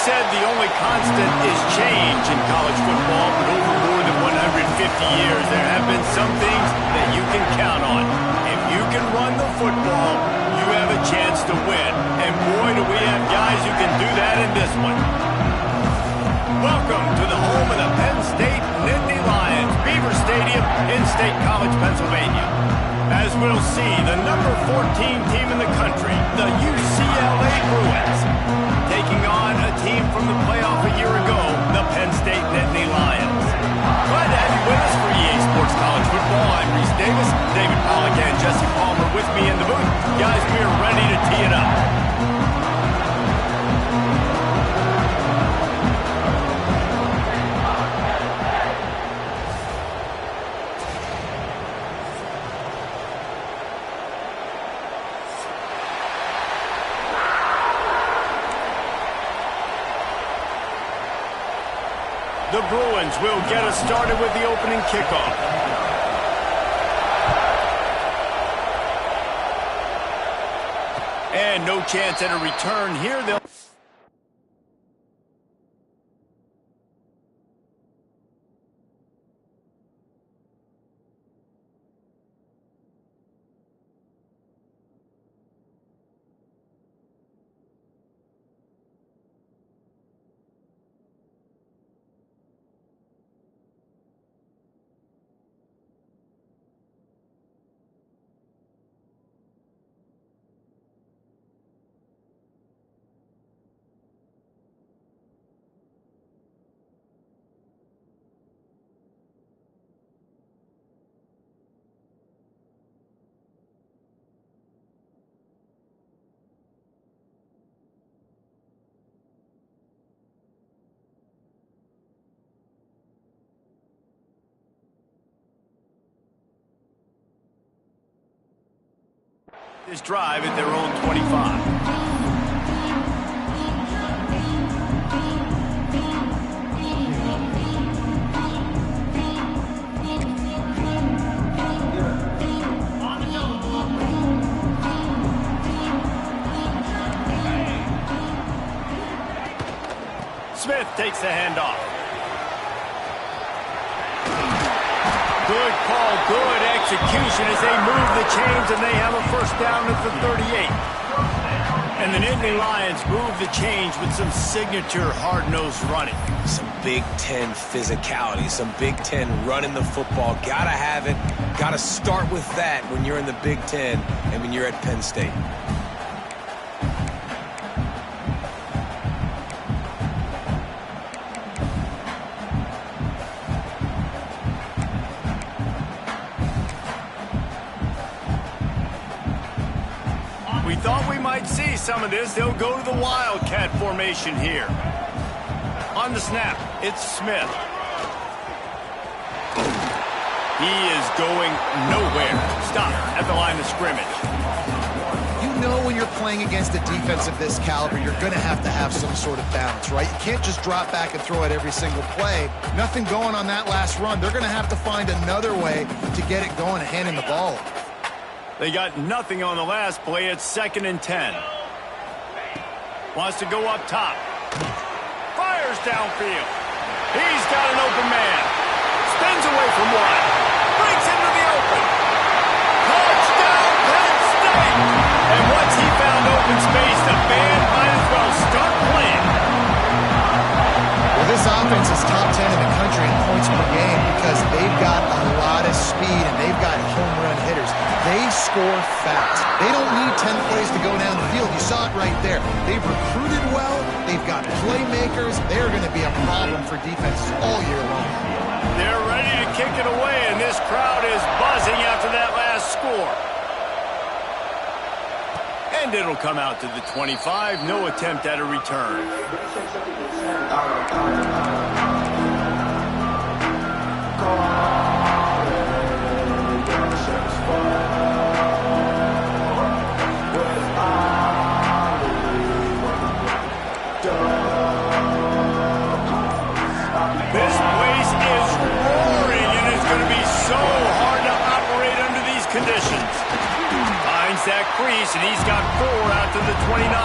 said the only constant is change in college football, but over more than 150 years, there have been some things that you can count on. If you can run the football, you have a chance to win. And boy, do we have guys who can do that in this one. Welcome to the home of the Penn State Nittany Lions, Beaver Stadium in State College, Pennsylvania. As we'll see, the number 14 team in the country, the UCLA Bruins, taking on a team from the playoff a year ago, the Penn State Nittany Lions. Glad to have you with us for EA Sports College Football. I'm Reese Davis, David Pollack and Jesse Palmer with me in the booth. Guys, we are ready to tee it up. The Bruins will get us started with the opening kickoff. And no chance at a return here. They'll... This drive at their own 25. Smith takes the handoff. Good call, good execution as they move the chains, and they have a first down at the 38. And the Nittany Lions move the chains with some signature hard-nosed running. Some Big Ten physicality, some Big Ten running the football. Gotta have it. Gotta start with that when you're in the Big Ten and when you're at Penn State. We thought we might see some of this. They'll go to the Wildcat formation here. On the snap, it's Smith. He is going nowhere. Stop at the line of scrimmage. You know when you're playing against a defense of this caliber, you're going to have some sort of balance, right? You can't just drop back and throw it every single play. Nothing going on that last run. They're going to have to find another way to get it going and handing the ball off. They got nothing on the last play. It's 2nd and 10. Wants to go up top. Fires downfield. He's got an open man. Spins away from one. Breaks into the open. Touchdown, Penn State! And once he found open space, the band might as well start playing. Well, this offense is top 10 in the country in points per game because they've got a lot of speed and they've got home run hitters. They score fast. They don't need 10 plays to go down the field. You saw it right there. They've recruited well. They've got playmakers. They're going to be a problem for defenses all year long. They're ready to kick it away, and this crowd is buzzing after that last score. And it'll come out to the 25. No attempt at a return. This place is roaring, and it's going to be so hard to operate under these conditions. Finds that crease, and he's got 4 out to the 29.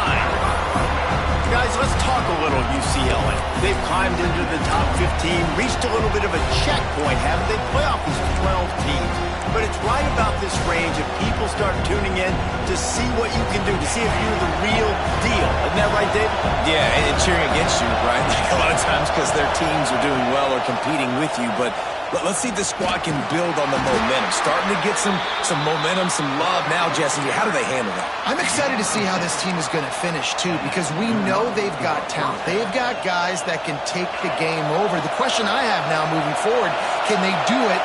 Guys, let's talk a little UCLA. They've climbed into the top 15, reached a little bit of a checkpoint, haven't they? Playoff these 12 teams. But it's right about this range if people start tuning in to see what you can do, to see if you're the real deal. Isn't that right, David? Yeah, and cheering against you, right? Like a lot of times because their teams are doing well or competing with you. But let's see if the squad can build on the momentum. Starting to get some momentum, some love now, Jesse. How do they handle that? I'm excited to see how this team is going to finish, too, because we know they've got talent. They've got guys that can take the game over. The question I have now moving forward, can they do it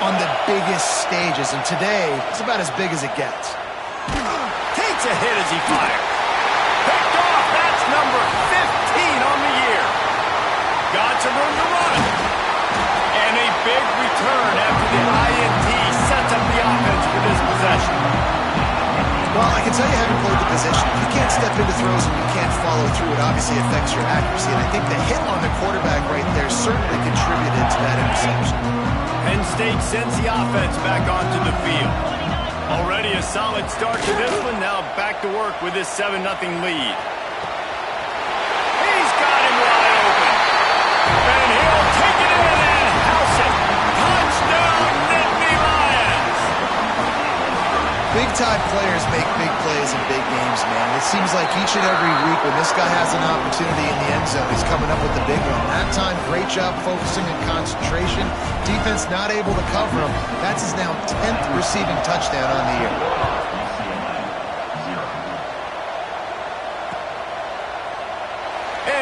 on the biggest stages? And today, it's about as big as it gets. Takes a hit as he fires. Picked off. That's number 15 on the year. Got some room to run. And a big return after the INT sets up the offense for this possession. Well, I can tell you having played the position, if you can't step into throws and you can't follow through, it obviously affects your accuracy. And I think the hit on the quarterback right there certainly contributed to that interception. Penn State sends the offense back onto the field. Already a solid start to this one. Now back to work with this 7-0 lead. He's got him wide open. And he'll take it in and house it. Touchdown, Nittany Lions. Big-time players make big plays in big games, man. It seems like each and every week when this guy has an opportunity in the end zone, he's coming up with the big one. That time, great job focusing and concentration. Defense not able to cover him. That's his now 10th receiving touchdown on the year.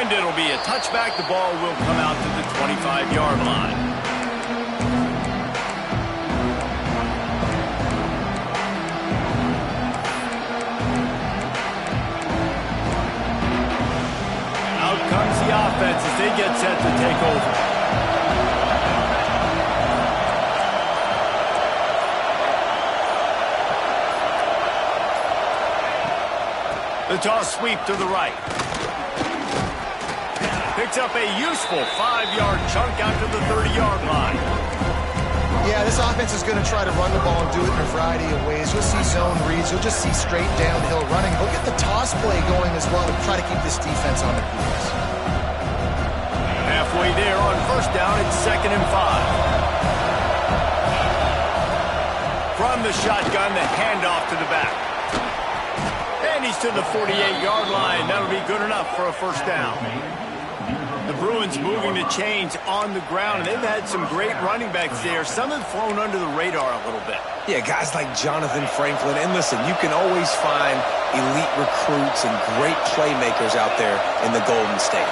And it'll be a touchback. The ball will come out to the 25-yard line. Out comes the offense as they get set to take over. The toss sweep to the right. Picks up a useful 5-yard chunk out to the 30-yard line. Yeah, this offense is going to try to run the ball and do it in a variety of ways. You'll see zone reads. You'll just see straight downhill running. They'll get the toss play going as well to try to keep this defense on their heels. Halfway there on first down, it's 2nd and 5. From the shotgun, the handoff to the back. And he's to the 48-yard line. That'll be good enough for a first down. The Bruins moving the chains on the ground, and they've had some great running backs there. Some have flown under the radar a little bit. Yeah, guys like Jonathan Franklin. And listen, you can always find elite recruits and great playmakers out there in the Golden State.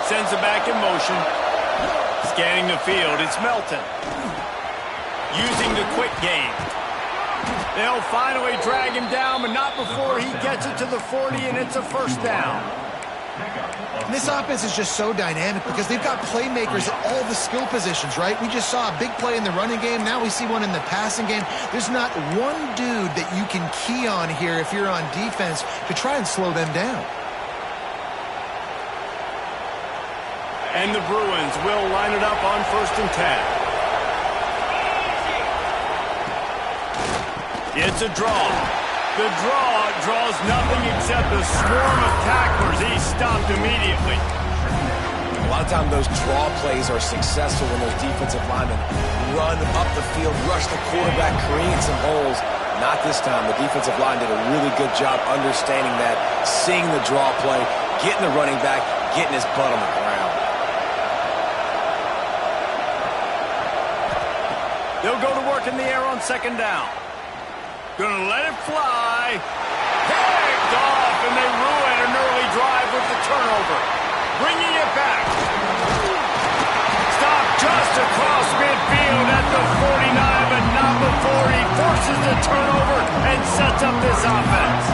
Sends it back in motion. Scanning the field, it's Melton. Using the quick game. They'll finally drag him down, but not before he gets it to the 40, and it's a first down. And this offense is just so dynamic because they've got playmakers at all the skill positions, right? We just saw a big play in the running game. Now we see one in the passing game. There's not one dude that you can key on here if you're on defense to try and slow them down. And the Bruins will line it up on 1st and 10. It's a draw. The draw draws nothing except a swarm of tacklers. He's stopped immediately. A lot of times those draw plays are successful when those defensive linemen run up the field, rush the quarterback, create some holes. Not this time. The defensive line did a really good job understanding that, seeing the draw play, getting the running back, getting his butt on the ground. They'll go to work in the air on 2nd down. Gonna let it fly. Picked off, and they ruin an early drive with the turnover. Bringing it back. Stopped just across midfield at the 49, but not before he forces the turnover and sets up this offense.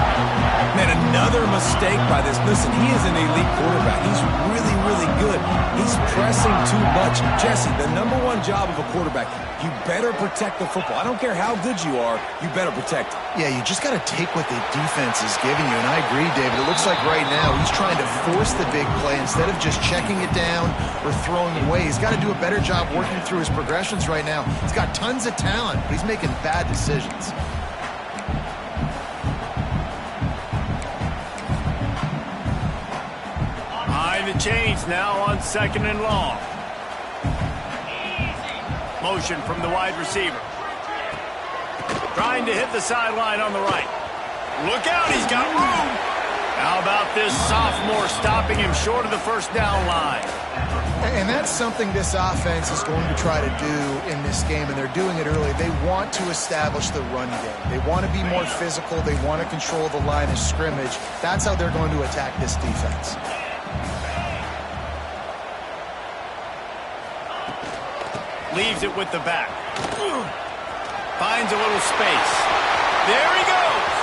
Man, another mistake by this. Listen, he is an elite quarterback. He's really, really good. He's pressing too much. Jesse, the #1 job of a quarterback, you better protect the football. I don't care how good you are, you better protect it. Yeah, you just got to take what the defense is giving you, and I agree, David. It looks like right now he's trying to force the big play instead of just checking it down or throwing away. He's got to do a better job working through his progressions right now. He's got tons of talent, but he's making bad decisions. the chains now on 2nd and long. Motion from the wide receiver. Trying to hit the sideline on the right. Look out, he's got room. How about this sophomore stopping him short of the first down line? And that's something this offense is going to try to do in this game, and they're doing it early. They want to establish the run game. They want to be more physical. They want to control the line of scrimmage. That's how they're going to attack this defense. Leaves it with the back. Finds a little space. There he goes.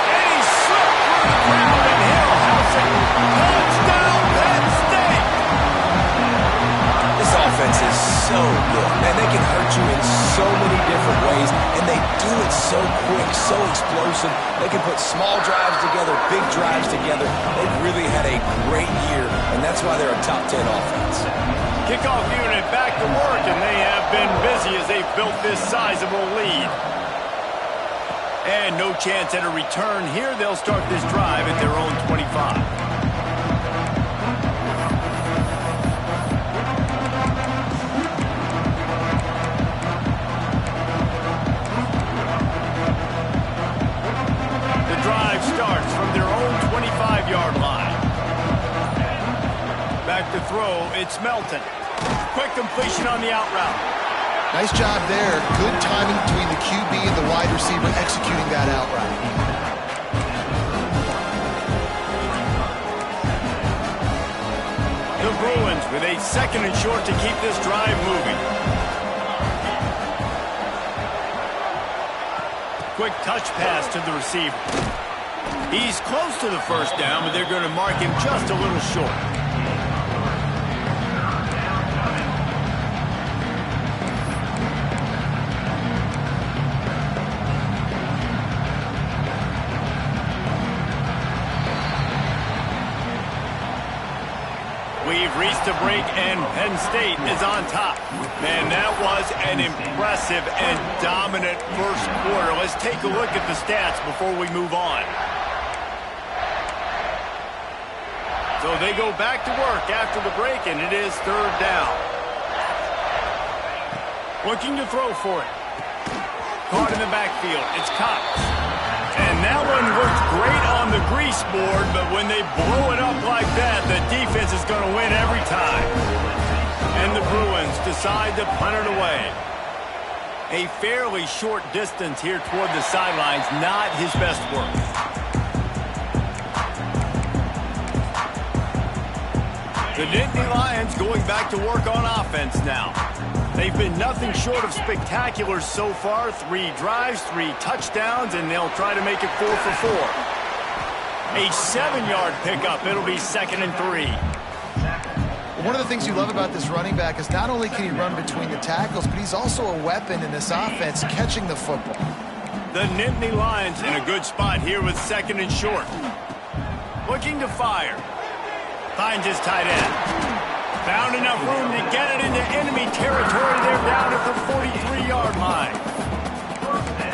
And he slipped through the crowd, and he'll house it. Touchdown, Penn State. This offense is so good. Man, they can hurt you in so many different ways, and they do it so quick, so explosive. They can put small drives together, big drives together. They've really had a great year, and that's why they're a top 10 offense. Kickoff unit back to work, and they have been busy as they've built this sizable lead. And no chance at a return here. They'll start this drive at their own 25. The drive starts from their own 25-yard line. Back to throw, it's Melton. Quick completion on the out route. Nice job there. Good timing between the QB and the wide receiver executing that out route. The Bruins with a 2nd and short to keep this drive moving. Quick touch pass to the receiver. He's close to the first down, but they're going to mark him just a little short. We've reached a break, and Penn State is on top. Man, that was an impressive and dominant first quarter. Let's take a look at the stats before we move on. So they go back to work after the break, and it is 3rd down. Looking to throw for it. Caught in the backfield. It's Cox. And that one looked great on the grease board, but when they blow it up like that, the defense is going to win every time. And the Bruins decide to punt it away. A fairly short distance here toward the sidelines, not his best work. The Nittany Lions going back to work on offense now. They've been nothing short of spectacular so far. 3 drives, 3 touchdowns, and they'll try to make it 4 for 4. A 7-yard pickup. It'll be 2nd and 3. One of the things you love about this running back is not only can he run between the tackles, but he's also a weapon in this offense catching the football. The Nittany Lions in a good spot here with 2nd and short. Looking to fire. Finds his tight end. Found enough room to get it into enemy territory. They're down at the 43-yard line.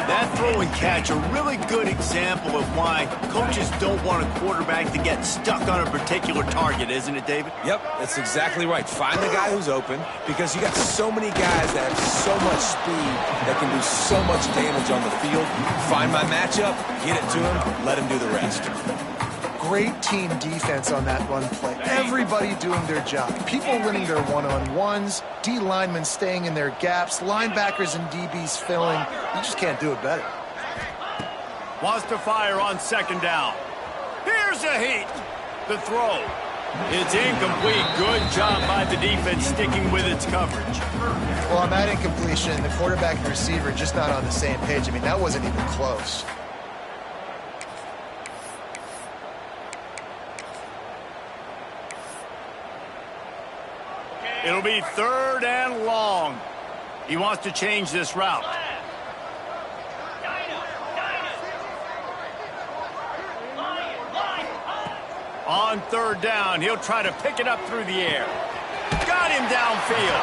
That throw and catch, a really good example of why coaches don't want a quarterback to get stuck on a particular target, isn't it, David? Yep, that's exactly right. Find the guy who's open, because you got so many guys that have so much speed that can do so much damage on the field. Find my matchup, get it to him, let him do the rest. Great team defense on that run play. Everybody doing their job. People winning their one-on-ones, D linemen staying in their gaps, linebackers and DBs filling. You just can't do it better. Wants to fire on 2nd down. Here's a heat. The throw. It's incomplete. Good job by the defense sticking with its coverage. Well, on that incompletion, the quarterback and receiver just not on the same page. I mean, that wasn't even close. It'll be 3rd and long. He wants to change this route. On 3rd down, he'll try to pick it up through the air. Got him downfield.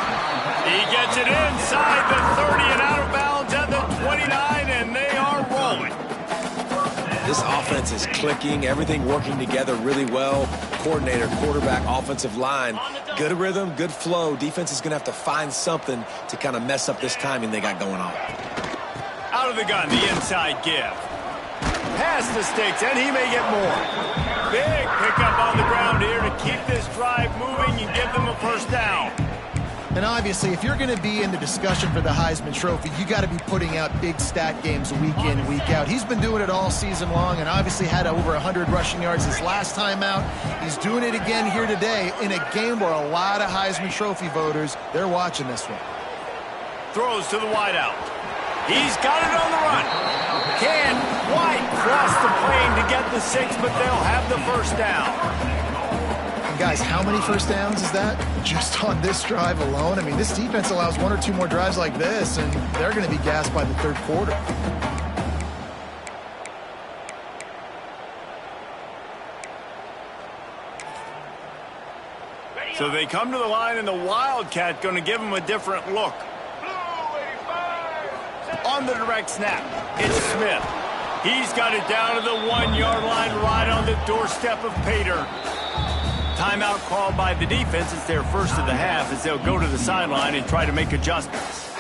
He gets it inside the 30 and out of bounds at the 29, and they are rolling. This offense is clicking, everything working together really well. Coordinator, quarterback, offensive line, good rhythm, good flow. Defense is going to have to find something to kind of mess up this timing they got going on. Out of the gun, the inside give. Pass the sticks, and he may get more. Big pickup on the ground here to keep this drive moving and give them a first down. And obviously, if you're going to be in the discussion for the Heisman Trophy, you got to be putting out big stat games week in, week out. He's been doing it all season long and obviously had over 100 rushing yards his last time out. He's doing it again here today in a game where a lot of Heisman Trophy voters, they're watching this one. Throws to the wideout. He's got it on the run. Can White cross the plane to get the 6, but they'll have the first down. And guys, how many first downs is that? Just on this drive alone? I mean, this defense allows 1 or 2 more drives like this, and they're going to be gassed by the third quarter. So they come to the line, and the Wildcat going to give them a different look. On the direct snap, it's Smith. He's got it down to the 1-yard line right on the doorstep of Pater. Timeout called by the defense. It's their first of the half as they'll go to the sideline and try to make adjustments.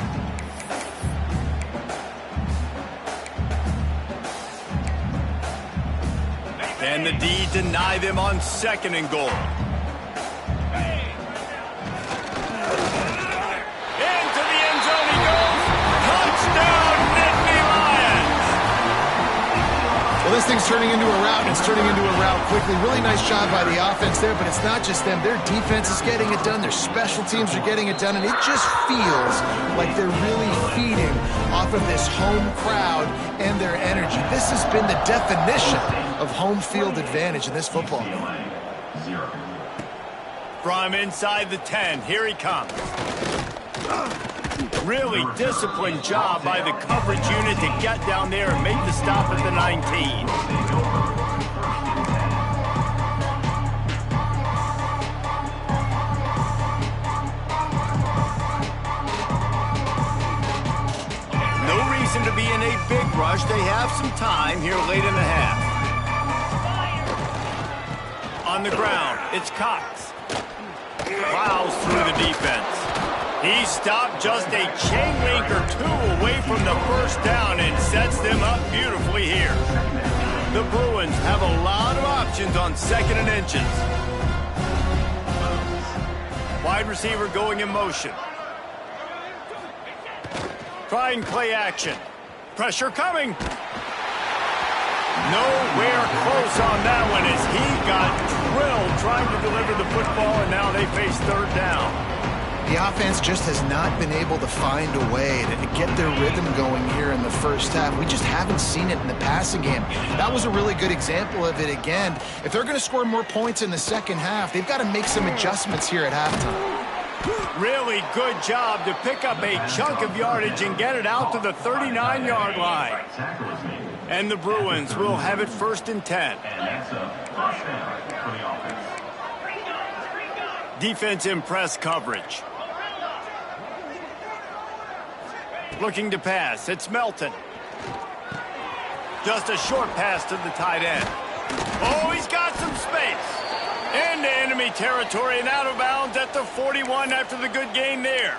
And the D deny them on 2nd and goal. Into the end zone he goes. Touchdown, Nittany Lions! Well, this thing's turning into a route, and it's turning into a route quickly. Really nice job by the offense there, but it's not just them. Their defense is getting it done. Their special teams are getting it done, and it just feels like they're really feeding off of this home crowd and their energy. This has been the definition of home field advantage in this football game. From inside the 10, here he comes. Really disciplined job by the coverage unit to get down there and make the stop at the 19. No reason to be in a big rush. They have some time here late in the half. On the ground, it's Cox. Plows through the defense. He stopped just a chain link or 2 away from the first down and sets them up beautifully here. The Bruins have a lot of options on 2nd and inches. Wide receiver going in motion. Trying play action. Pressure coming. Nowhere close on that one as he got drilled trying to deliver the football, and now they face 3rd down. The offense just has not been able to find a way to get their rhythm going here in the first half. We just haven't seen it in the passing game. That was a really good example of it again. If they're going to score more points in the second half, they've got to make some adjustments here at halftime. Really good job to pick up a chunk of yardage and get it out to the 39-yard line. And the Bruins will have it 1st and 10. Defense in press coverage. Looking to pass. It's Melton. Just a short pass to the tight end. Oh, he's got some space. Into enemy territory and out of bounds at the 41 after the good gain there.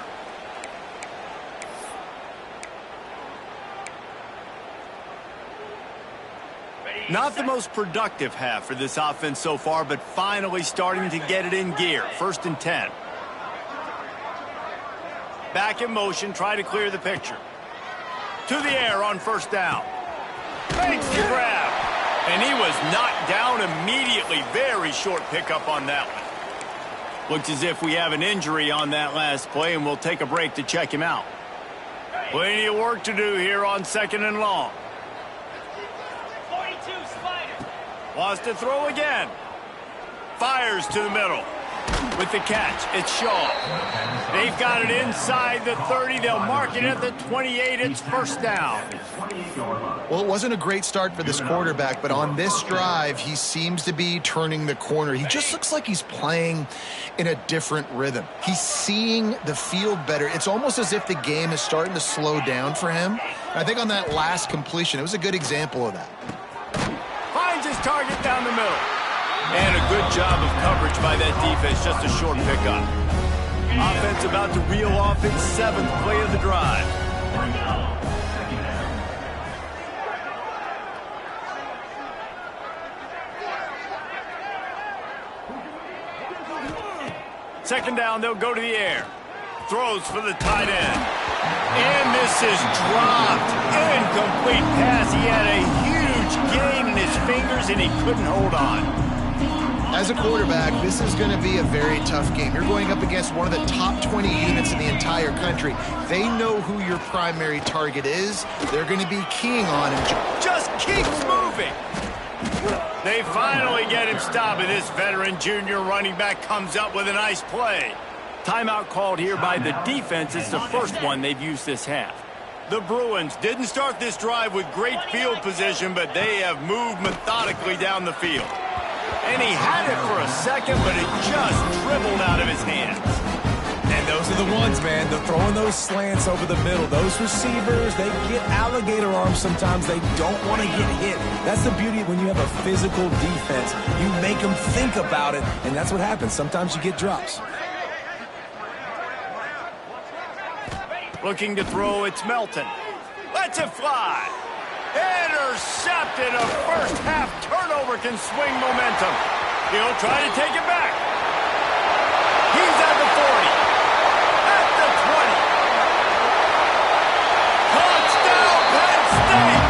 Not the most productive half for this offense so far, but finally starting to get it in gear. 1st and 10. Back in motion, try to clear the picture. To the air on 1st down. Makes the grab. And he was knocked down immediately. Very short pickup on that one. Looks as if we have an injury on that last play, and we'll take a break to check him out. Plenty of work to do here on 2nd and long. Wants to throw again. Fires to the middle. With the catch, it's Shaw. They've got it inside the 30. They'll mark it at the 28. It's 1st down. Well, it wasn't a great start for this quarterback, but on this drive, he seems to be turning the corner. He just looks like he's playing in a different rhythm. He's seeing the field better. It's almost as if the game is starting to slow down for him. I think on that last completion, it was a good example of that. target down the middle. And a good job of coverage by that defense, just a short pickup. Offense about to reel off its 7th play of the drive. Second down, they'll go to the air. Throws for the tight end. And this is dropped. Incomplete pass. He had a huge gain in his fingers, and he couldn't hold on. As a quarterback, this is going to be a very tough game. You're going up against one of the top 20 units in the entire country. They know who your primary target is. They're going to be keying on him. Just keeps moving. They finally get him stopped, and this veteran junior running back comes up with a nice play. Timeout called here by the defense. It's the first one they've used this half. The Bruins didn't start this drive with great field position, but they have moved methodically down the field. And he had it for a second, but it just dribbled out of his hands. And those are the ones, man. They're throwing those slants over the middle. Those receivers, they get alligator arms sometimes. They don't want to get hit. That's the beauty when you have a physical defense. You make them think about it, and that's what happens. Sometimes you get drops. Looking to throw, it's Melton. Lets it fly. Intercepted. A first-half turnover can swing momentum. He'll try to take it back. He's at the 40. At the 20. Touchdown, Penn State.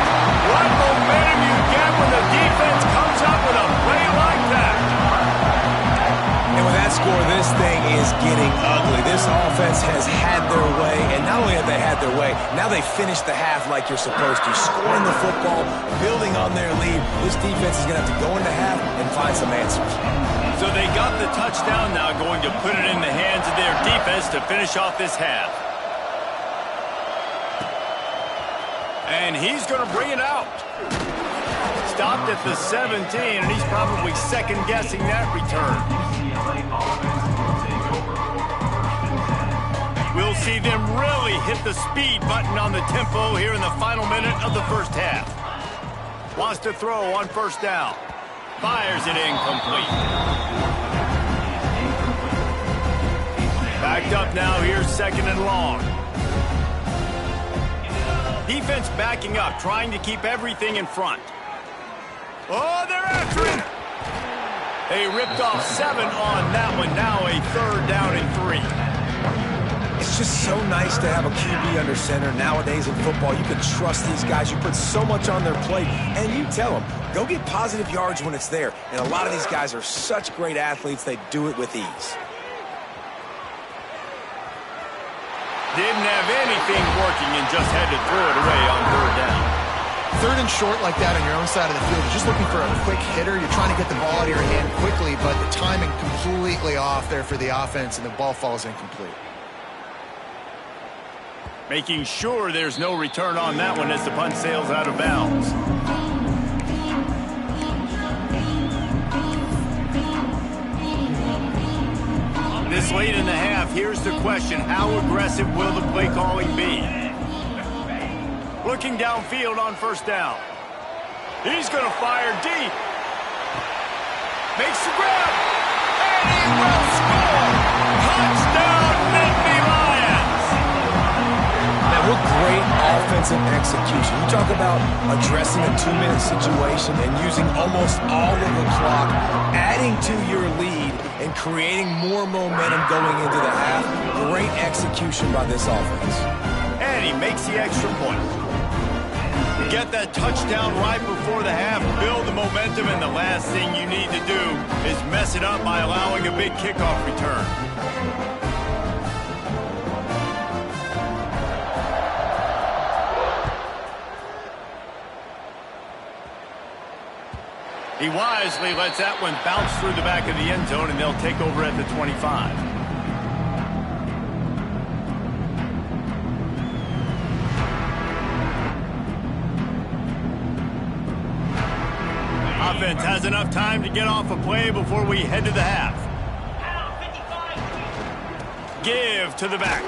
What momentum you get when the defense comes up with a play like that. And with that score, this thing is getting ugly. This offense has had their way, and not only have they had their way, now they finished the half like you're supposed to. Scoring the football, building on their lead. This defense is going to have to go into half and find some answers. So they got the touchdown, now going to put it in the hands of their defense to finish off this half. And he's going to bring it out. Stopped at the 17, and he's probably second-guessing that return. We'll see them really hit the speed button on the tempo here in the final minute of the first half. Wants to throw on first down. Fires it incomplete. Backed up now, here's second and long. Defense backing up, trying to keep everything in front. Oh, they're after him! They ripped off 7 on that one. Now a third down and 3. It's just so nice to have a QB under center. Nowadays in football, you can trust these guys. You put so much on their plate, and you tell them, go get positive yards when it's there. And a lot of these guys are such great athletes, they do it with ease. Didn't have anything working and just had to throw it away on third down. Third and short like that on your own side of the field, you're just looking for a quick hitter. You're trying to get the ball out of your hand quickly, but the timing completely off there for the offense, and the ball falls incomplete. Making sure there's no return on that one as the punt sails out of bounds. This late in the half, here's the question. How aggressive will the play calling be? Looking downfield on first down. He's going to fire deep. Makes the grab. And he will score. Touchdown, Nittany Lions. Man, what great offensive execution. You talk about addressing a 2-minute situation and using almost all of the clock, adding to your lead, and creating more momentum going into the half. Great execution by this offense. And he makes the extra point. Get that touchdown right before the half, build the momentum, and the last thing you need to do is mess it up by allowing a big kickoff return. He wisely lets that one bounce through the back of the end zone, and they'll take over at the 25. Offense has enough time to get off a play before we head to the half. Give to the back.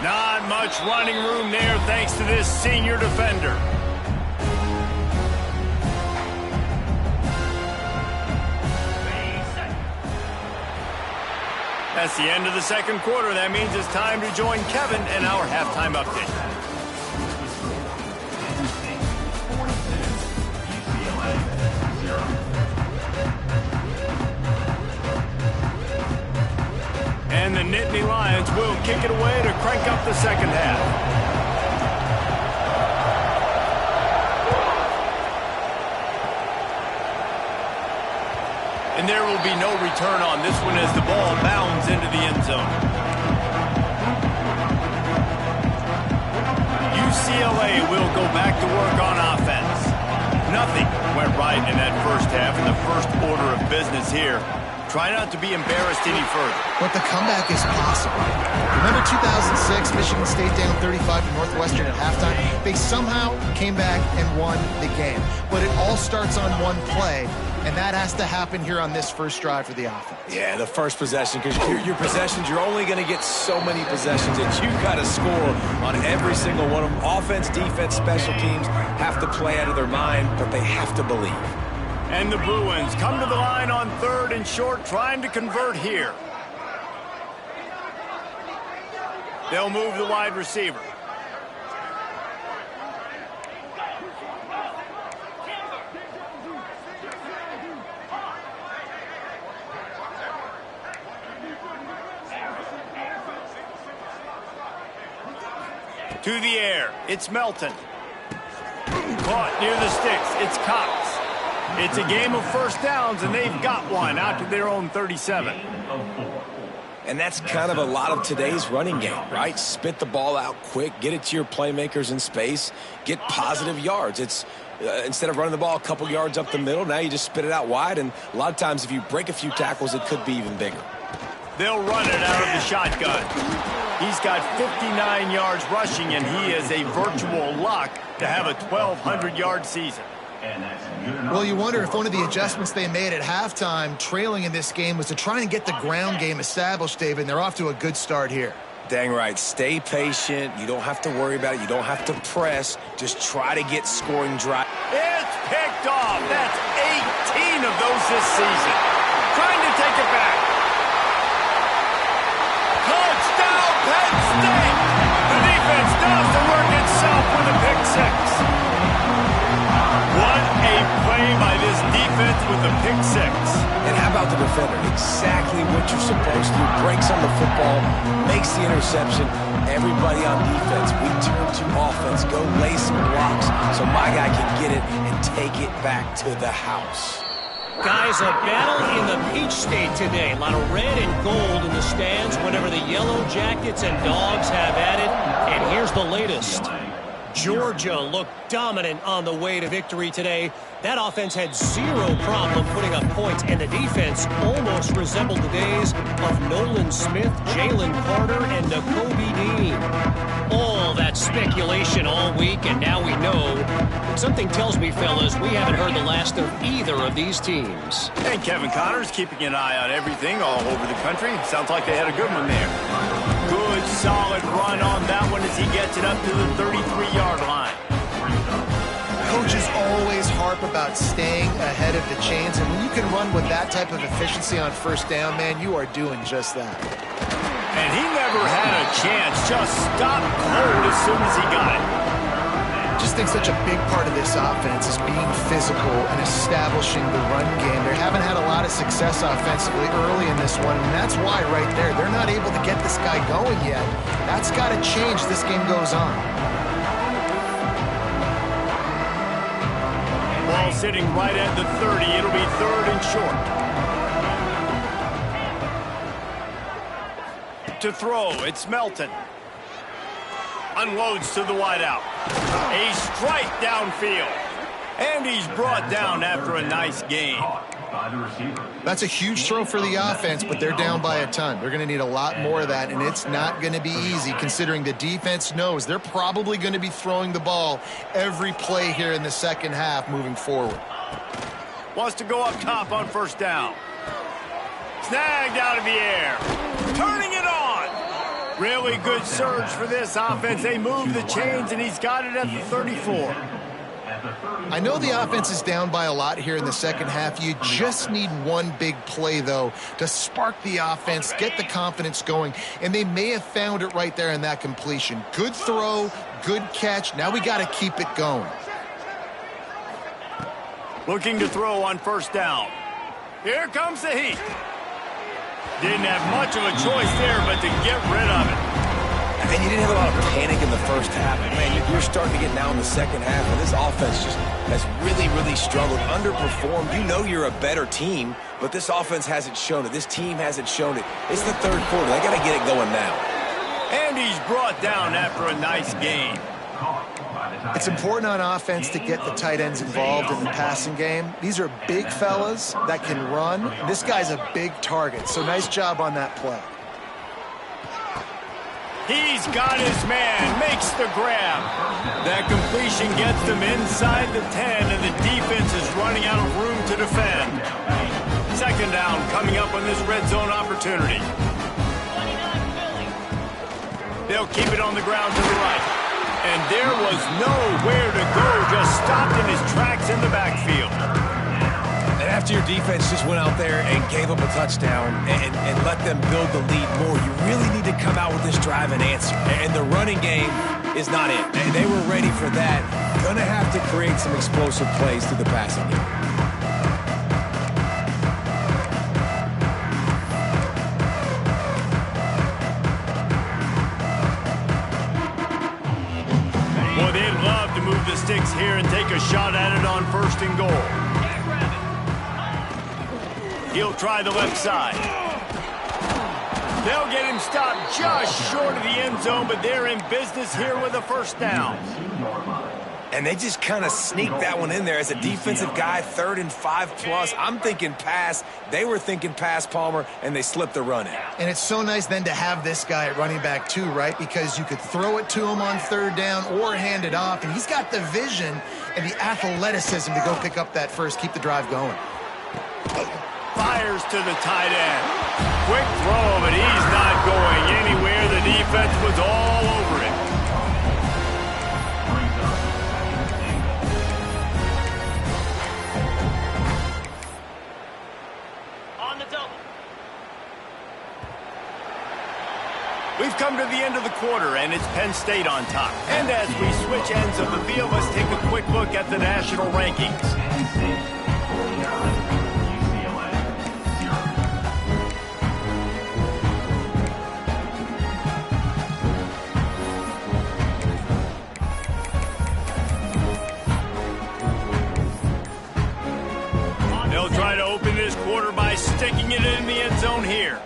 Not much running room there thanks to this senior defender. That's the end of the second quarter. That means it's time to join Kevin and our halftime update. And the Nittany Lions will kick it away to crank up the second half. And there will be no return on this one as the ball bounds into the end zone. UCLA will go back to work on offense. Nothing went right in that first half in the first order of business here. Try not to be embarrassed any further. But the comeback is possible. Remember 2006, Michigan State down 35 to Northwestern at halftime? They somehow came back and won the game. But it all starts on one play, and that has to happen here on this first drive for the offense. Yeah, the first possession, because your possessions, you're only going to get so many possessions that you've got to score on every single one of them. Offense, defense, special teams have to play out of their mind, but they have to believe. And the Bruins come to the line on 3rd and short, trying to convert here. They'll move the wide receiver. To the air, it's Melton. Caught near the sticks, it's Cox. It's a game of first downs, and they've got one out to their own 37. And that's kind of a lot of today's running game, right? Spit the ball out quick, get it to your playmakers in space, get positive yards. It's instead of running the ball a couple yards up the middle, now you just spit it out wide, and a lot of times if you break a few tackles, it could be even bigger. They'll run it out of the shotgun. He's got 59 yards rushing, and he is a virtual lock to have a 1,200-yard season. Well, you wonder if one of the adjustments they made at halftime, trailing in this game, was to try and get the ground game established, David, and they're off to a good start here. Dang right. Stay patient. You don't have to worry about it. You don't have to press. Just try to get scoring drive. It's picked off. That's 18 of those this season. Trying to take it back. Touchdown, Penn State! The defense does the work itself with a pick six. What a play by this defense with a pick six. And how about the defender? Exactly what you're supposed to do. Breaks on the football, makes the interception. Everybody on defense, we turn to offense. Go lay some blocks so my guy can get it and take it back to the house. Guys, a battle in the Peach State today. A lot of red and gold in the stands whenever the Yellow Jackets and Dogs have at it. And here's the latest. Georgia looked dominant on the way to victory today. That offense had zero problem putting up points, and the defense almost resembled the days of Nolan Smith, Jalen Carter, and Nakobe Dean. All that speculation all week, and now we know. Something tells me, fellas, we haven't heard the last of either of these teams. And Kevin Connors keeping an eye on everything all over the country. Sounds like they had a good one there. Good, solid run on that one as he gets it up to the 33-yard line. Coaches always harp about staying ahead of the chains, and when you can run with that type of efficiency on first down, man, you are doing just that. And he never had a chance, just stopped cold as soon as he got it. I just think such a big part of this offense is being physical and establishing the run game. They haven't had a lot of success offensively early in this one, and that's why right there, they're not able to get this guy going yet. That's got to change as this game goes on. Ball sitting right at the 30. It'll be 3rd and short. To throw, it's Melton. Unloads to the wideout. A strike downfield. And he's brought down after a nice gain. That's a huge throw for the offense, but they're down by a ton. They're going to need a lot more of that, and it's not going to be easy considering the defense knows they're probably going to be throwing the ball every play here in the second half moving forward. Wants to go up top on first down. Snagged out of the air. Turning it on. Really good surge for this offense. They move the chains, and he's got it at the 34. I know the offense is down by a lot here in the second half. You just need one big play, though, to spark the offense, get the confidence going, and they may have found it right there in that completion. Good throw, good catch. Now we got to keep it going. Looking to throw on first down. Here comes the heat. Didn't have much of a choice there, but to get rid of it. And you didn't have a lot of panic in the first half. Man, you're starting to get now in the second half, and this offense just has really, really struggled, underperformed. You know you're a better team, but this offense hasn't shown it. This team hasn't shown it. It's the third quarter. They got to get it going now. And he's brought down after a nice gain. It's important on offense to get the tight ends involved in the passing game. These are big fellas that can run. This guy's a big target, so nice job on that play. He's got his man, makes the grab. That completion gets them inside the 10, and the defense is running out of room to defend. Second down coming up on this red zone opportunity. They'll keep it on the ground to the right. And there was nowhere to go, just stopped in his tracks in the backfield. And after your defense just went out there and gave up a touchdown and let them build the lead more, you really need to come out with this drive and answer. And the running game is not it. And they were ready for that. Gonna have to create some explosive plays through the passing game. Boy, they'd love to move the sticks here and take a shot at it on first and goal. He'll try the left side. They'll get him stopped just short of the end zone, but they're in business here with a first down. And they just kind of sneaked that one in there as a defensive guy, 3rd and 5+. I'm thinking pass. They were thinking pass, Palmer, and they slipped the run in. And it's so nice then to have this guy at running back too, right? Because you could throw it to him on 3rd down or hand it off, and he's got the vision and the athleticism to go pick up that first, keep the drive going. Fires to the tight end. Quick throw, but he's not going anywhere. The defense was all over it. We've come to the end of the quarter, and it's Penn State on top. And as we switch ends of the field, let's take a quick look at the national rankings. They'll try to open this quarter by sticking it in the end zone here.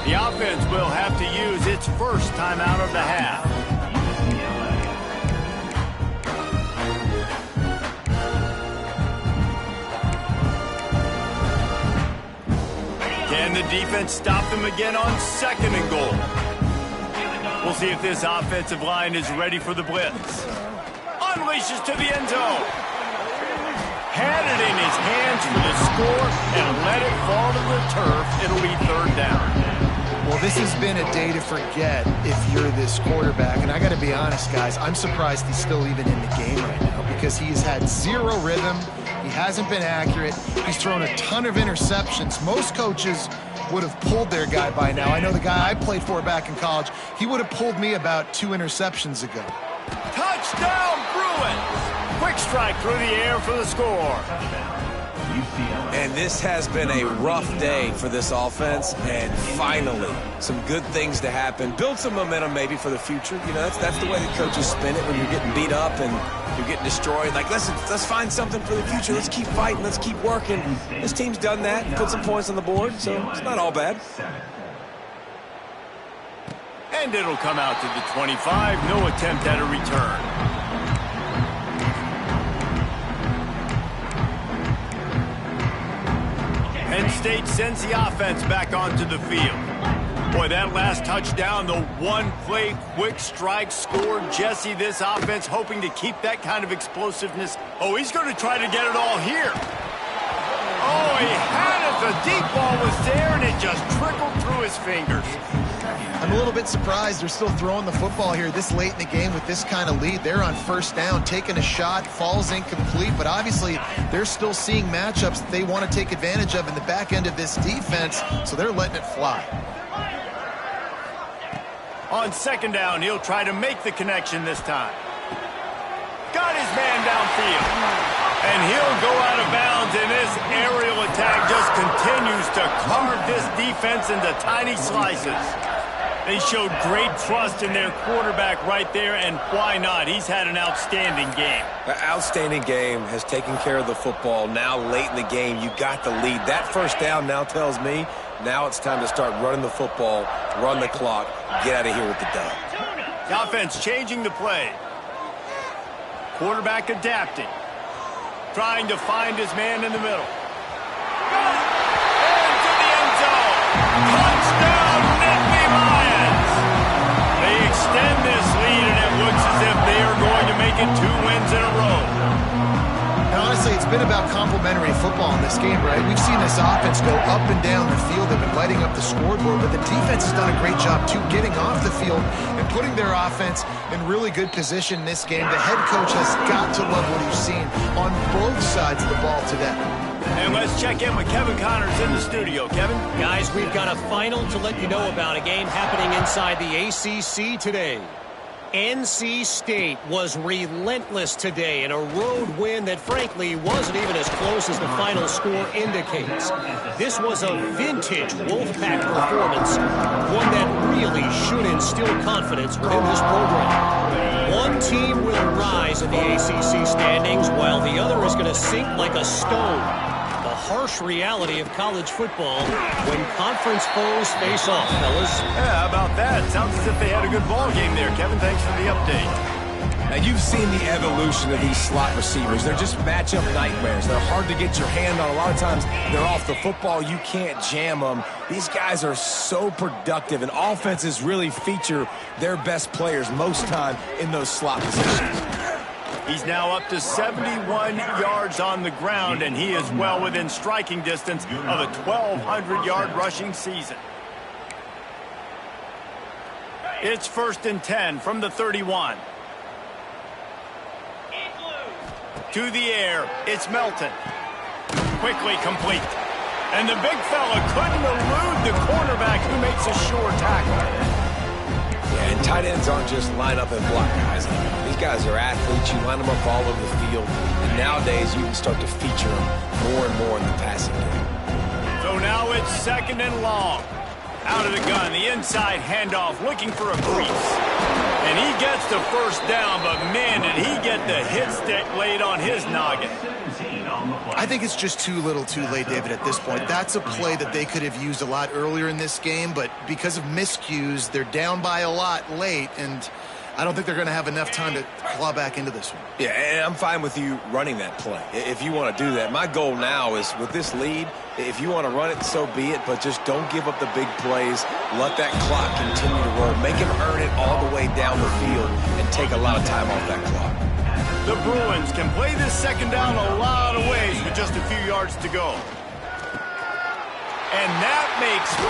The offense will have to use its first timeout of the half. Can the defense stop them again on 2nd and goal? We'll see if this offensive line is ready for the blitz. Unleashes to the end zone. Had it in his hands for the score and let it fall to the turf. It'll be 3rd down. Well, this has been a day to forget if you're this quarterback. And I got to be honest, guys, I'm surprised he's still even in the game right now because he's had zero rhythm. He hasn't been accurate. He's thrown a ton of interceptions. Most coaches would have pulled their guy by now. I know the guy I played for back in college, he would have pulled me about 2 interceptions ago. Touchdown, Bruins! Quick strike through the air for the score. And this has been a rough day for this offense, and finally, some good things to happen. Build some momentum maybe for the future. You know, that's the way the coaches spin it when you're getting beat up and you're getting destroyed. Like, let's find something for the future. Let's keep fighting. Let's keep working. This team's done that, put some points on the board, so it's not all bad. And it'll come out to the 25. No attempt at a return. Penn State sends the offense back onto the field. Boy, that last touchdown, the one-play quick strike scored. Jesse, this offense hoping to keep that kind of explosiveness. Oh, he's going to try to get it all here. Oh, he had it. The deep ball was there, and it just trickled through his fingers. I I'm a little bit surprised they're still throwing the football here this late in the game with this kind of lead. They're on first down, taking a shot, falls incomplete, but obviously they're still seeing matchups that they want to take advantage of in the back end of this defense, so they're letting it fly. On second down, he'll try to make the connection this time. Got his man downfield. And he'll go out of bounds, and this aerial attack just continues to carve this defense into tiny slices. They showed great trust in their quarterback right there, and why not? He's had an outstanding game. An outstanding game, has taken care of the football. Now late in the game, you got the lead. That first down now tells me now it's time to start running the football, run the clock, get out of here with the dub. The offense changing the play. Quarterback adapting. Trying to find his man in the middle. Into the end zone. Touchdown, Nittany Lions. They extend this lead, and it looks as if they are going to make it 2 wins in a row. Now, honestly, it's been about complementary football in this game, right? We've seen this offense go up and down the field. They've been lighting up the scoreboard, but the defense has done a great job, too, getting off the field and putting their offense in really good position in this game. The head coach has got to love what he's seen on both sides of the ball today. And let's check in with Kevin Connors in the studio. Kevin? Guys, we've got a final to let you know about, a game happening inside the ACC today. NC State was relentless today in a road win that, frankly, wasn't even as close as the final score indicates. This was a vintage Wolfpack performance, one that really should instill confidence within this program. One team will rise in the ACC standings, while the other is going to sink like a stone. The harsh reality of college football when conference foes face off, fellas. Yeah, how about that? Sounds as if they had a good ball game there. Kevin, thanks for the update. Now, you've seen the evolution of these slot receivers. They're just matchup nightmares. They're hard to get your hand on. A lot of times, they're off the football. You can't jam them. These guys are so productive, and offenses really feature their best players most time in those slot positions. He's now up to 71 yards on the ground, and he is well within striking distance of a 1,200-yard rushing season. It's 1st and 10 from the 31. To the air, it's Melton. Quickly complete. And the big fella couldn't elude the cornerback who makes a sure tackle. Yeah, and tight ends aren't just line up and block guys. These guys are athletes. You line them up all over the field. And nowadays, you can start to feature them more and more in the passing game. So now it's 2nd and long. Out of the gun, the inside handoff, looking for a crease. And he gets the first down, but man, did he get the hit stick laid on his noggin. I think it's just too little too late, David, at this point. That's a play that they could have used a lot earlier in this game, but because of miscues, they're down by a lot late, and I don't think they're going to have enough time to claw back into this one. Yeah, and I'm fine with you running that play if you want to do that. My goal now is with this lead, if you want to run it, so be it, but just don't give up the big plays. Let that clock continue to roll. Make him earn it all the way down the field and take a lot of time off that clock. The Bruins can play this second down a lot of ways with just a few yards to go. And that makes 5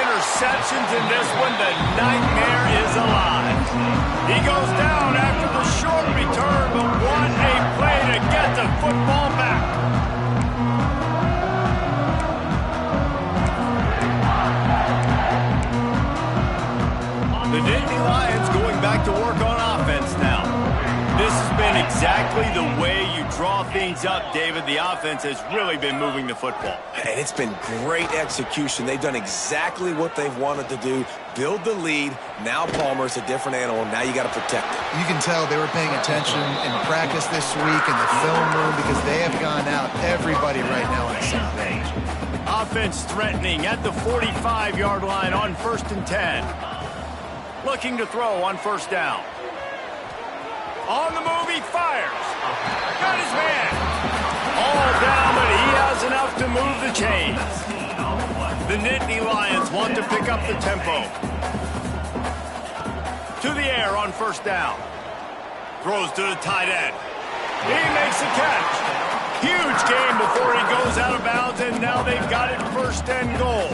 interceptions in this one. The nightmare is alive. He goes down after the short return, but what a play to get the football back. The Nittany Lions going back to work on offense now. This has been exactly the way you draw things up, David. The offense has really been moving the football. And it's been great execution. They've done exactly what they've wanted to do. Build the lead. Now Palmer's a different animal. Now you got to protect it. You can tell they were paying attention in practice this week in the film room because they have gone out everybody right now on the same page. Offense threatening at the 45-yard line on 1st and 10. Looking to throw on 1st down. On the move, he fires. Got his man. All down, but he has enough to move the chains. The Nittany Lions want to pick up the tempo. To the air on 1st down. Throws to the tight end. He makes a catch. Huge game before he goes out of bounds, and now they've got it 1st and goal.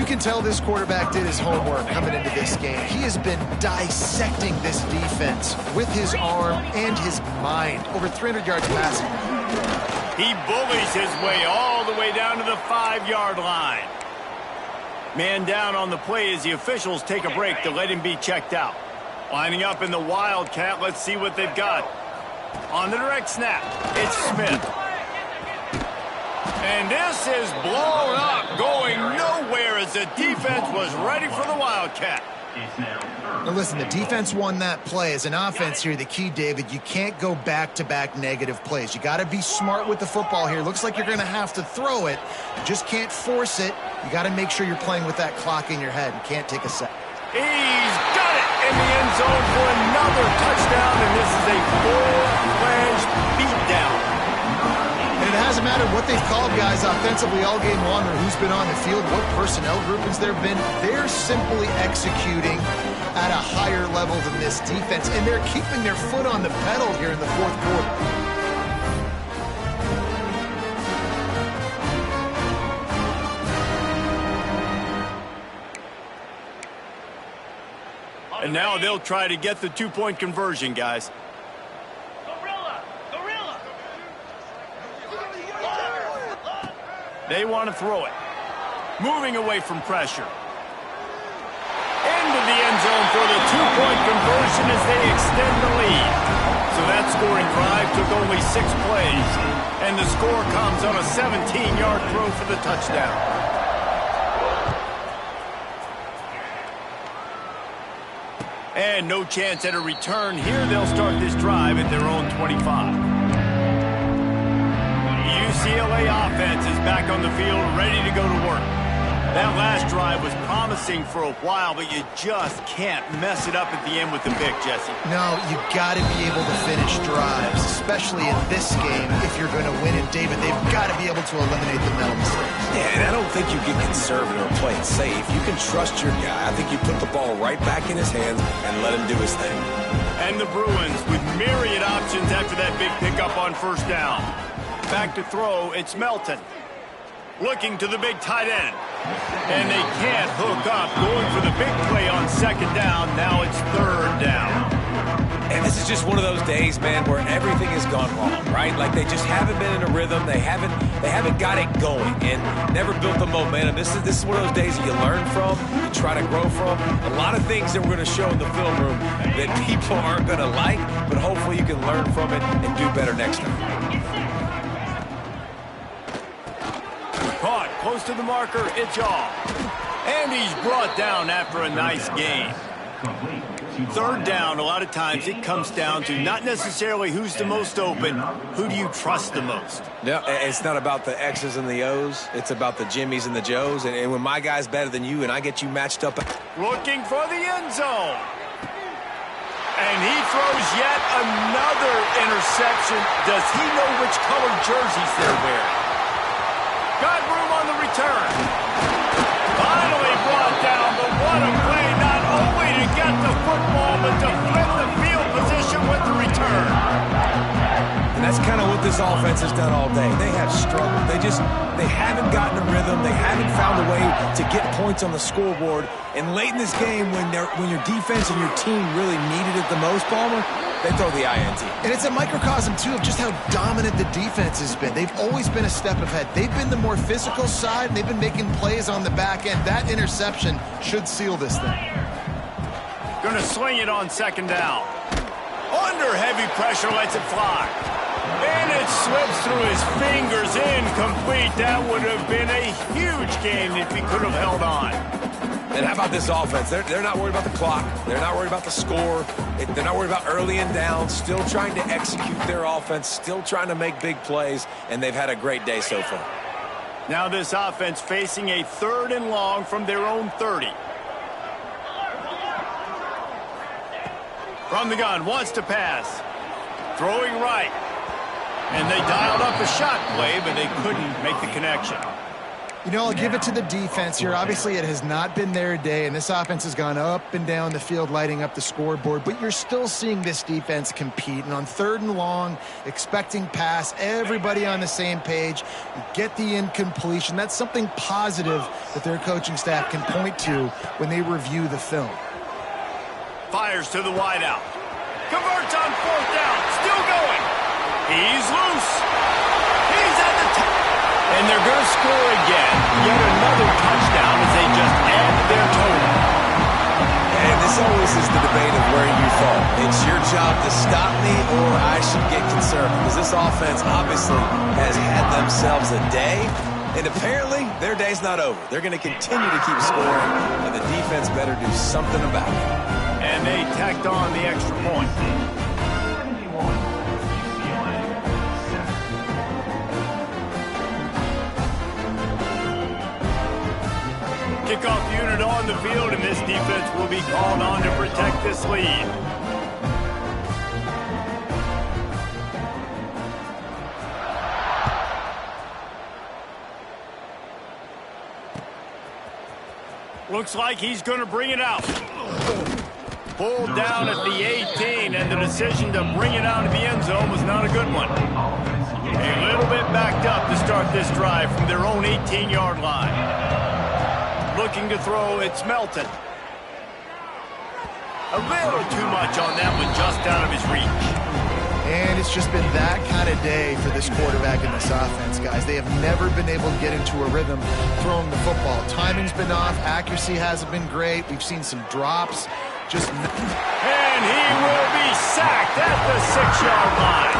You can tell this quarterback did his homework coming into this game. He has been dissecting this defense with his arm and his mind. Over 300 yards passing. He bullies his way all the way down to the 5-yard line. Man down on the play as the officials take a break to let him be checked out. Lining up in the Wildcat, let's see what they've got. On the direct snap, it's Smith. And this is blown up, going nowhere as the defense was ready for the Wildcat. Now listen, the defense won that play. As an offense here, the key, David, you can't go back-to-back negative plays. You got to be smart with the football here. Looks like you're going to have to throw it. You just can't force it. You got to make sure you're playing with that clock in your head. You can't take a set. He's got it in the end zone for another touchdown, and this is a full-fledged beatdown. And it hasn't mattered what they've called guys offensively all game long or who's been on the field, what personnel groupings there have been. They're simply executing at a higher level than this defense, and they're keeping their foot on the pedal here in the fourth quarter. And now they'll try to get the two-point conversion, guys. They want to throw it. Moving away from pressure. Into the end zone for the two-point conversion as they extend the lead. So that scoring drive took only 6 plays. And the score comes on a 17-yard throw for the touchdown. And no chance at a return here. They'll start this drive at their own 25. UCLA offense is back on the field, ready to go to work. That last drive was promising for a while, but you just can't mess it up at the end with the pick, Jesse. No, you got to be able to finish drives, especially in this game if you're going to win it. David, they've got to be able to eliminate the mental mistakes. Yeah, and I don't think you get conservative or play it safe. You can trust your guy. I think you put the ball right back in his hands and let him do his thing. And the Bruins with myriad options after that big pickup on first down. Back to throw, it's Melton. Looking to the big tight end. And they can't hook up. Going for the big play on second down. Now it's third down. And this is just one of those days, man, where everything has gone wrong, right? Like they just haven't been in a rhythm. They haven't got it going and never built the momentum. This is one of those days that you learn from, you try to grow from. A lot of things that we're going to show in the film room that people aren't going to like, but hopefully you can learn from it and do better next time. Caught close to the marker, it's off. And he's brought down after a nice gain. Third down, a lot of times it comes down to not necessarily who's the most open, who do you trust the most? No, it's not about the X's and the O's. It's about the Jimmys and the Joes. And when my guy's better than you and I get you matched up. Looking for the end zone. And he throws yet another interception. Does he know which colored jerseys they're wearing? Got room on the return. Finally brought down, but what a play, not only to get the football, but to flip the field position with the return. And that's kind of what this offense has done all day. They have struggled. They haven't gotten a rhythm. They haven't found a way to get points on the scoreboard. And late in this game, when your defense and your team really needed it the most, Palmer, they throw the INT. And it's a microcosm, too, of just how dominant the defense has been. They've always been a step ahead. They've been the more physical side, and they've been making plays on the back end. That interception should seal this thing. Going to sling it on second down. Under heavy pressure, lets it fly. And it slips through his fingers, incomplete. That would have been a huge game if he could have held on. And how about this offense? They're not worried about the clock. They're not worried about the score. They're not worried about early and down. Still trying to execute their offense. Still trying to make big plays. And they've had a great day so far. Now this offense facing a 3rd and long from their own 30. From the gun, wants to pass. Throwing right. And they dialed up a shot play, but they couldn't make the connection. You know, I'll give it to the defense here. Obviously, it has not been their day, and this offense has gone up and down the field, lighting up the scoreboard, but you're still seeing this defense compete. And on 3rd and long, expecting pass, everybody on the same page, you get the incompletion. That's something positive that their coaching staff can point to when they review the film. Fires to the wideout. Converts on 4th down. Still going. He's loose. He's at the top. And they're going to score again. Yet another touchdown as they just add to their total. And this always is the debate of where you fall. It's your job to stop me or I should get concerned, because this offense obviously has had themselves a day, and apparently their day's not over. They're going to continue to keep scoring, and the defense better do something about it. And they tacked on the extra point. Kickoff unit on the field, and this defense will be called on to protect this lead. Looks like he's going to bring it out. Pulled down at the 18, and the decision to bring it out of the end zone was not a good one. A little bit backed up to start this drive from their own 18-yard line. Looking to throw, it's Melton. A little too much on that one, just out of his reach. And it's just been that kind of day for this quarterback in this offense, guys. They have never been able to get into a rhythm throwing the football. Timing's been off. Accuracy hasn't been great. We've seen some drops. And he will be sacked at the 6-yard line.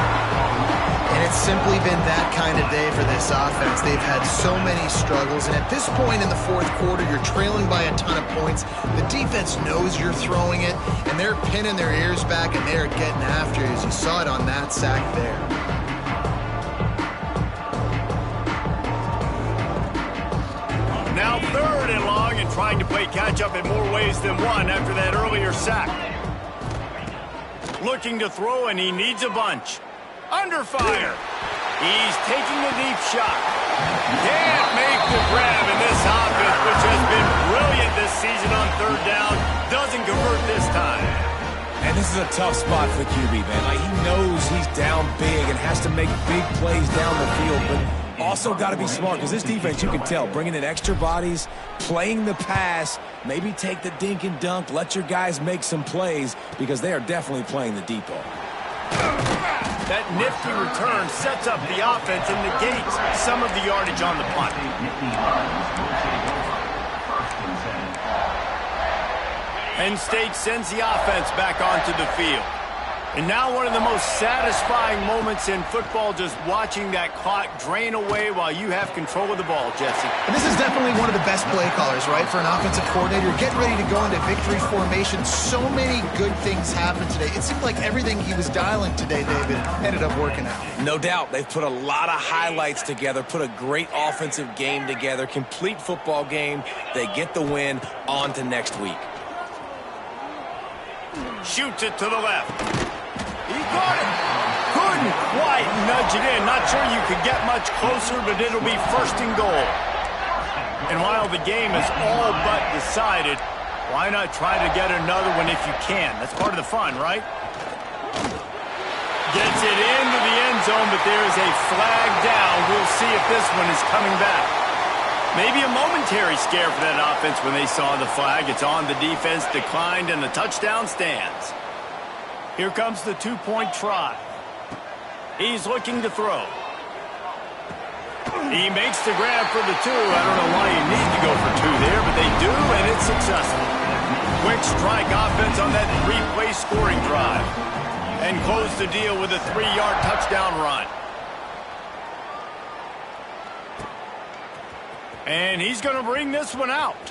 And it's simply been that kind of day for this offense. They've had so many struggles, and at this point in the 4th quarter, you're trailing by a ton of points. The defense knows you're throwing it, and they're pinning their ears back, and they're getting after you, as you saw it on that sack there. Now 3rd and long, and trying to play catch-up in more ways than one after that earlier sack. Looking to throw, and he needs a bunch. Under fire. He's taking a deep shot. Can't make the grab, in this offense, which has been brilliant this season on 3rd down, doesn't convert this time. And this is a tough spot for the QB, man. Like, he knows he's down big and has to make big plays down the field, but also got to be smart, because this defense, you can tell, bringing in extra bodies, playing the pass, maybe take the dink and dunk, let your guys make some plays, because they are definitely playing the deep ball. That nifty return sets up the offense and negates some of the yardage on the punt. Penn State sends the offense back onto the field. And now one of the most satisfying moments in football, just watching that clock drain away while you have control of the ball, Jesse. And this is definitely one of the best play callers, right, for an offensive coordinator. Getting ready to go into victory formation. So many good things happened today. It seemed like everything he was dialing today, David, ended up working out. No doubt. They've put a lot of highlights together, put a great offensive game together, complete football game. They get the win. On to next week. Shoots it to the left. He got it. Couldn't quite nudge it in. Not sure you could get much closer, but it'll be 1st and goal. And while the game is all but decided, why not try to get another one if you can? That's part of the fun, right? Gets it into the end zone, but there is a flag down. We'll see if this one is coming back. Maybe a momentary scare for that offense when they saw the flag. It's on the defense, declined, and the touchdown stands. Here comes the 2-point try. He's looking to throw. He makes the grab for the 2. I don't know why you need to go for 2 there, but they do, and it's successful. Quick strike offense on that 3-play scoring drive. And close the deal with a 3-yard touchdown run. And he's going to bring this one out.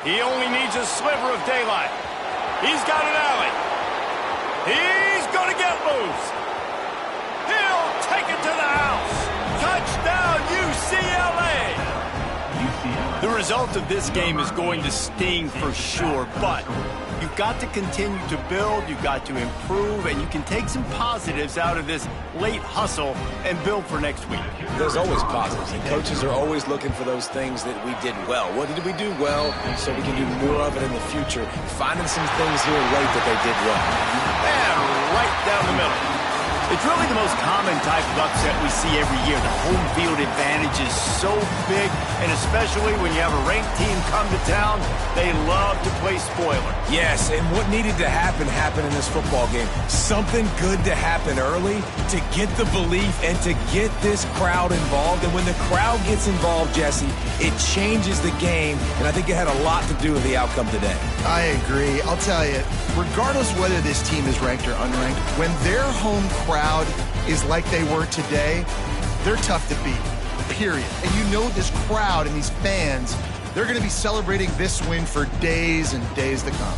He only needs a sliver of daylight. He's got an alley. He's going to get loose. He'll take it to the house. Touchdown, UCLA. The result of this game is going to sting for sure, but you've got to continue to build, you've got to improve, and you can take some positives out of this late hustle and build for next week. There's always positives, and coaches are always looking for those things that we did well. What did we do well so we can do more of it in the future? Finding some things here late that they did well. And right down the middle. It's really the most common type of upset we see every year. The home field advantage is so big, and especially when you have a ranked team come to town, they love to play spoiler. Yes, and what needed to happen happened in this football game. Something good to happen early to get the belief and to get this crowd involved. And when the crowd gets involved, Jesse, it changes the game, and I think it had a lot to do with the outcome today. I agree. I'll tell you, regardless whether this team is ranked or unranked, when their home crowd is like they were today, they're tough to beat, period. And you know this crowd and these fans, they're going to be celebrating this win for days and days to come.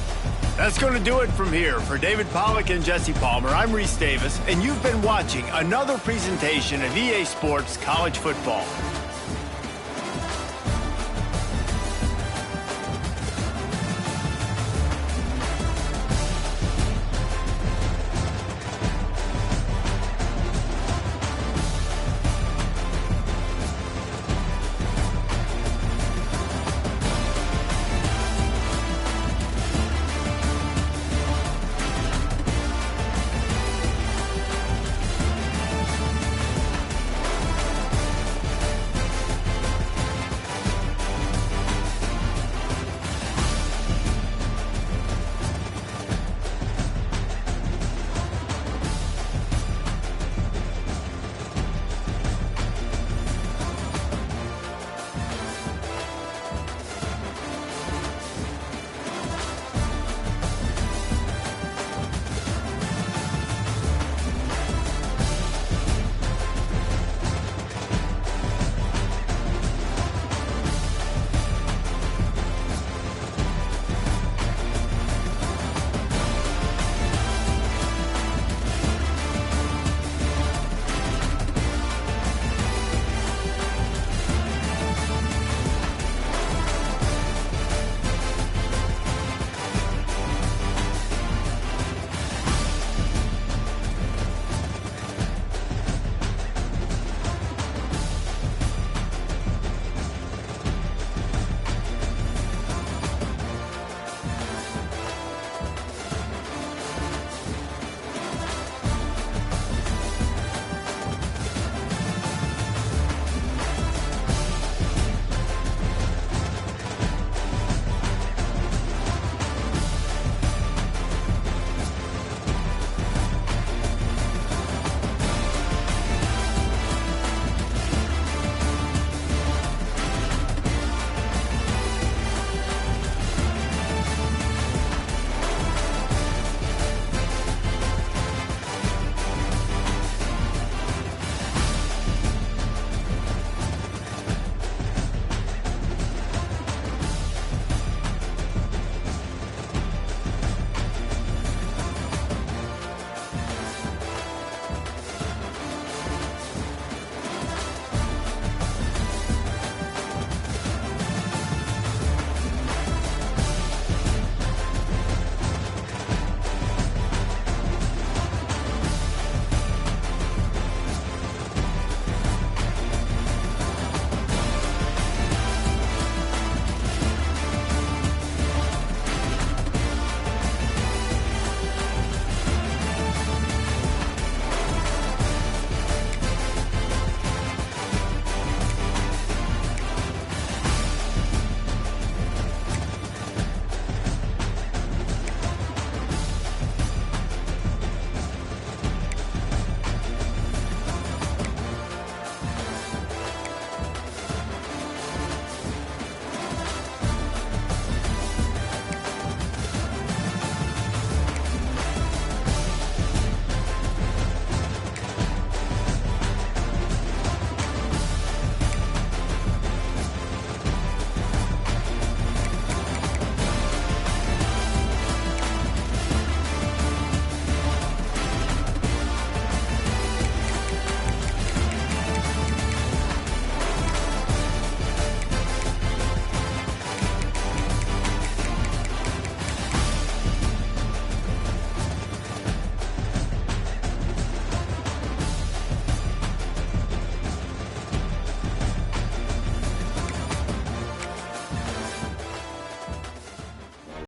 That's going to do it from here. For David Pollack and Jesse Palmer, I'm Reese Davis, and you've been watching another presentation of EA Sports College Football.